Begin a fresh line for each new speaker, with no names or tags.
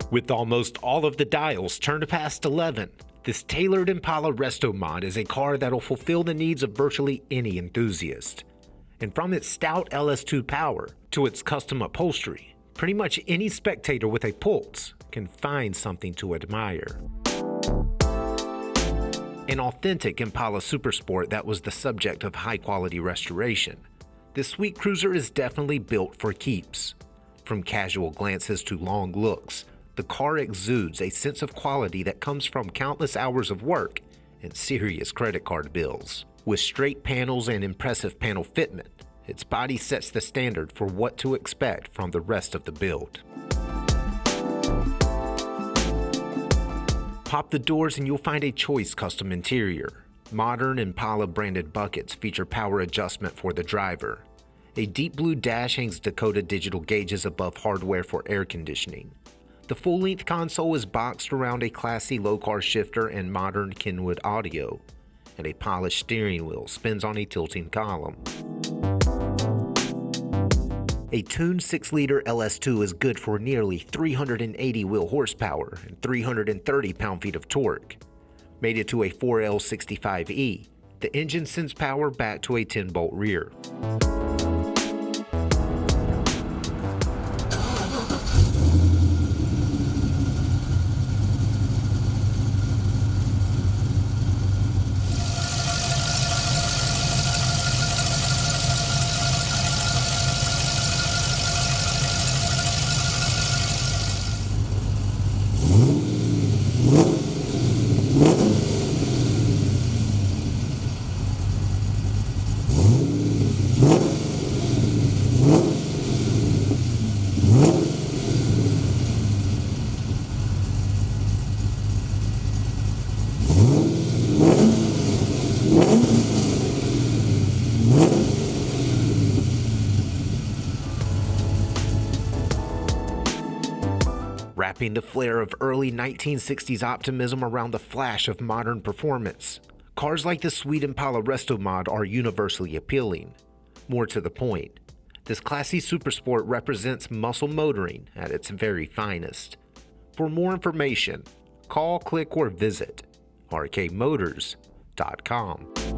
With almost all of the dials turned past 11, this tailored Impala Resto-Mod is a car that'll fulfill the needs of virtually any enthusiast. And from its stout LS2 power to its custom upholstery, pretty much any spectator with a pulse can find something to admire. An authentic Impala Super Sport that was the subject of high-quality restoration, this sweet cruiser is definitely built for keeps. From casual glances to long looks, the car exudes a sense of quality that comes from countless hours of work and serious credit card bills. With straight panels and impressive panel fitment, its body sets the standard for what to expect from the rest of the build. Pop the doors and you'll find a choice custom interior. Modern Impala-branded buckets feature power adjustment for the driver. A deep blue dash hangs Dakota Digital gauges above hardware for air conditioning. The full-length console is boxed around a classy Lokar shifter and modern Kenwood audio, and a polished steering wheel spins on a tilting column. A tuned 6-liter LS2 is good for nearly 380 wheel horsepower and 330 pound-feet of torque. Mated to a 4L65E, the engine sends power back to a 10-bolt rear. Wrapping the flair of early 1960s optimism around the flash of modern performance, cars like the sweet Impala Resto-Mod are universally appealing. More to the point, this classy Super Sport represents muscle motoring at its very finest. For more information, call, click, or visit rkmotors.com.